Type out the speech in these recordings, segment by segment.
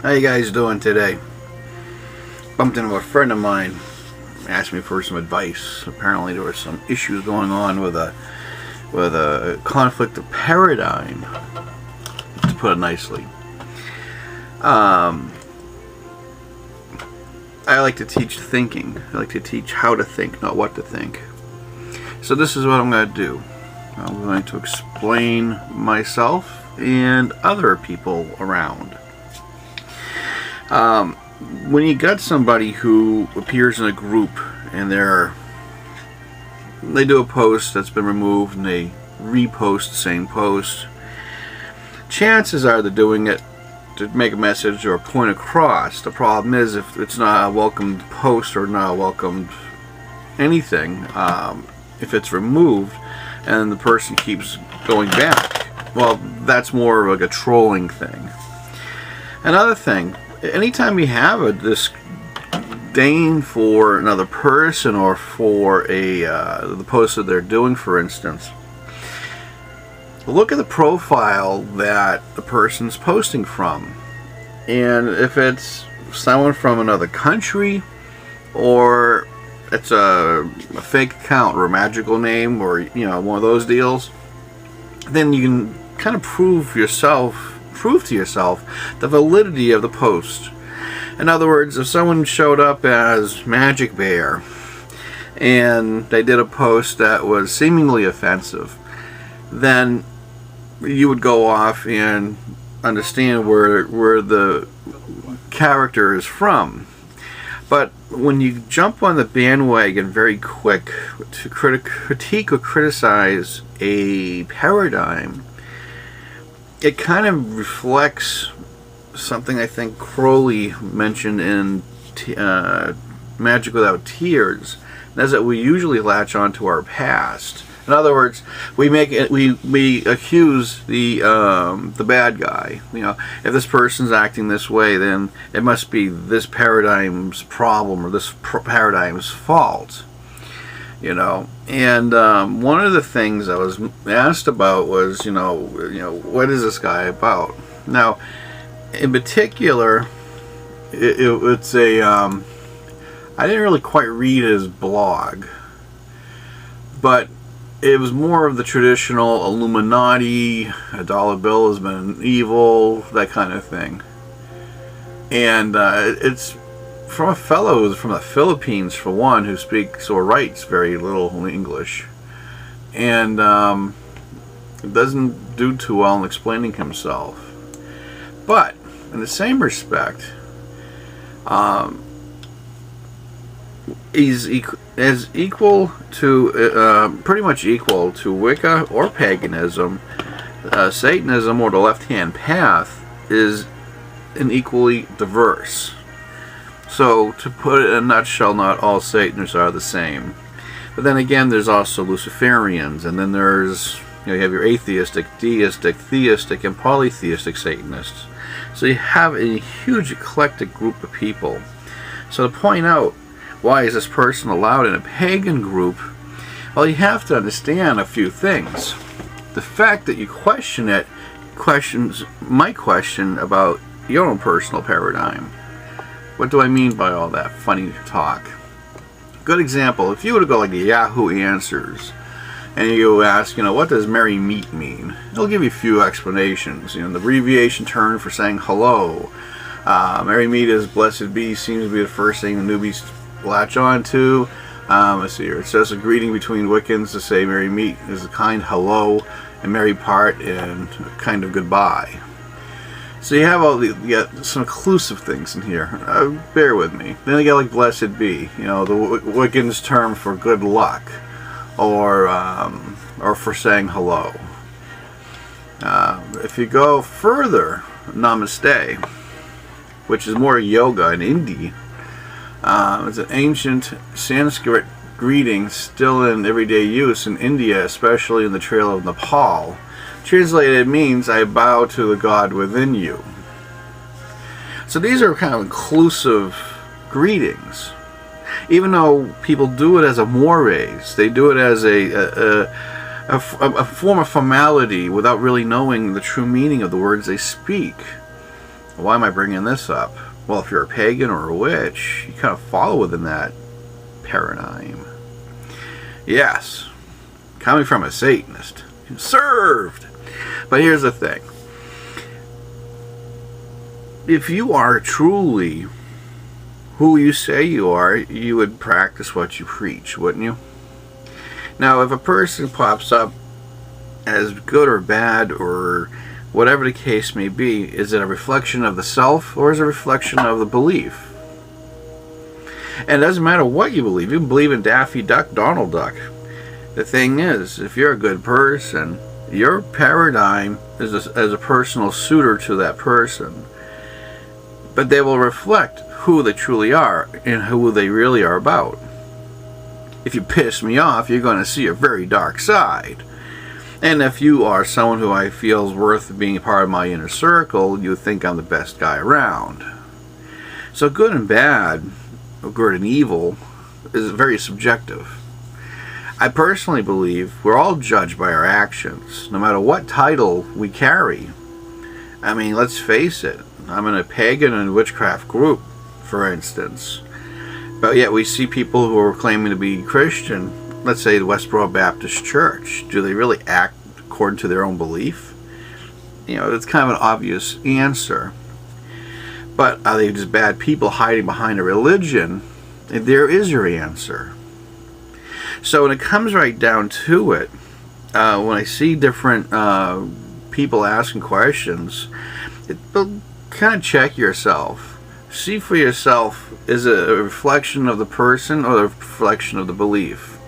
How you guys doing today? Bumped into a friend of mine, asked me for some advice. Apparently there were some issues going on with a conflict of paradigm, to put it nicely. I like to teach thinking. I like to teach how to think, not what to think. So this is what I'm going to do. I'm going to explain myself and other people around. When you got somebody who appears in a group and they do a post that's been removed and they repost the same post, chances are they're doing it to make a message or a point across. The problem is if it's not a welcomed post or not a welcomed anything, if it's removed and the person keeps going back, well, that's more like a trolling thing. Another thing, anytime you have a disdain for another person or for the post that they're doing, for instance, look at the profile that the person's posting from, and if it's someone from another country or it's a fake account or a magical name or one of those deals, then you can kind of prove to yourself the validity of the post. In other words, if someone showed up as Magic Bear and they did a post that was seemingly offensive, then you would go off and understand where the character is from. But when you jump on the bandwagon very quick to critique or criticize a paradigm, it kind of reflects something I think Crowley mentioned in Magic Without Tears, and that's that we usually latch onto our past. In other words, we accuse the bad guy. If this person's acting this way, then it must be this paradigm's problem or this paradigm's fault. And one of the things I was asked about was, what is this guy about? Now, in particular, it's a I didn't really quite read his blog, but it was more of the traditional Illuminati, a dollar bill has been evil, that kind of thing. And it's from a fellow who's from the Philippines, for one, who speaks or writes very little English. And doesn't do too well in explaining himself. But, in the same respect, he's equal to, pretty much equal to Wicca or paganism. Satanism, or the left-hand path, is an equally diverse. So, to put it in a nutshell, not all Satanists are the same. But then again, there's also Luciferians, and then there's, you have your atheistic, deistic, theistic, and polytheistic Satanists. So you have a huge eclectic group of people. So to point out, why is this person allowed in a pagan group? Well, you have to understand a few things. The fact that you question it questions my question about your own personal paradigm. What do I mean by all that funny talk? Good example, if you were to go like the Yahoo Answers and you ask, what does merry meet mean? It'll give you a few explanations. The abbreviation term for saying hello. Merry meet is blessed be, seems to be the first thing the newbies latch on to. Let's see here. It says a greeting between Wiccans to say merry meet is a kind hello, and merry part, and a kind of goodbye. So you have you got some inclusive things in here. Bear with me. Then you got like blessed be, the Wiccans term for good luck, or for saying hello. If you go further, namaste, which is more yoga in India. It's an ancient Sanskrit greeting still in everyday use in India, especially in the Trail of Nepal. Translated, it means I bow to the God within you. So these are kind of inclusive greetings. Even though people do it as a mores, they do it as a form of formality without really knowing the true meaning of the words they speak. Why am I bringing this up? Well, if you're a pagan or a witch, you kind of fall within that paradigm. Yes, coming from a Satanist. Served! But here's the thing. If you are truly who you say you are, you would practice what you preach, wouldn't you? Now, if a person pops up as good or bad or whatever the case may be, is it a reflection of the self or is it a reflection of the belief? And it doesn't matter what you believe. You can believe in Daffy Duck, Donald Duck. The thing is, if you're a good person, your paradigm is as a personal suitor to that person. But they will reflect who they truly are and who they really are about. If you piss me off, you're going to see a very dark side. And if you are someone who I feel is worth being a part of my inner circle, you think I'm the best guy around. So good and bad, or good and evil, is very subjective. I personally believe we're all judged by our actions, no matter what title we carry. I mean, let's face it, I'm in a pagan and witchcraft group, for instance. But yet we see people who are claiming to be Christian, let's say the Westboro Baptist Church. Do they really act according to their own belief? You know, it's kind of an obvious answer. But are they just bad people hiding behind a religion? And there is your answer. So when it comes right down to it, when I see different people asking questions, kind of check yourself. See for yourself, is it a reflection of the person or a reflection of the belief?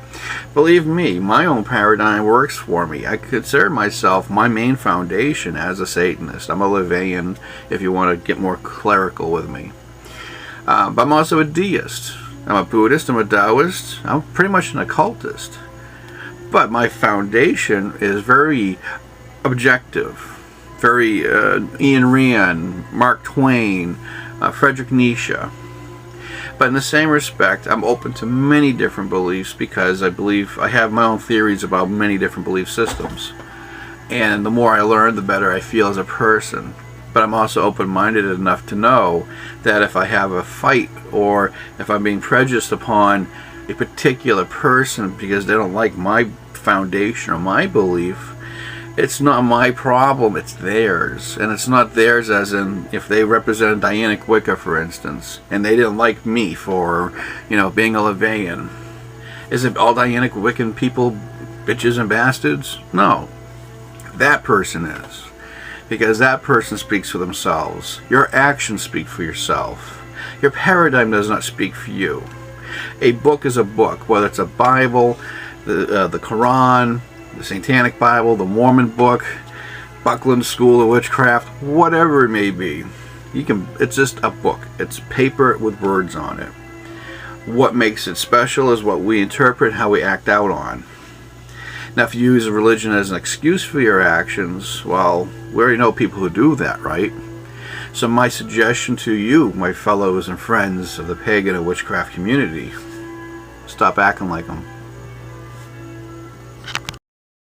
Believe me, my own paradigm works for me. I consider myself my main foundation as a Satanist. I'm a Levian, if you want to get more clerical with me. But I'm also a deist. I'm a Buddhist, I'm a Taoist, I'm pretty much an occultist. But my foundation is very objective. Very Ayn Rand, Mark Twain, Friedrich Nietzsche. But in the same respect, I'm open to many different beliefs because I believe I have my own theories about many different belief systems. And the more I learn, the better I feel as a person. But I'm also open-minded enough to know that if I have a fight or if I'm being prejudiced upon a particular person because they don't like my foundation or my belief, it's not my problem, it's theirs. And it's not theirs as in if they represent Dianic Wicca, for instance, and they didn't like me for, being a Levian. Is it all Dianic Wiccan people bitches and bastards? No. That person is. Because that person speaks for themselves. Your actions speak for yourself. Your paradigm does not speak for you. A book is a book, whether it's a Bible, the Quran, the Satanic Bible, the Mormon book, Buckland School of Witchcraft, whatever it may be. It's just a book. It's paper with words on it. What makes it special is what we interpret, how we act out on. Now, if you use religion as an excuse for your actions, well, we already know people who do that, right? So my suggestion to you, my fellows and friends of the pagan and witchcraft community, stop acting like them.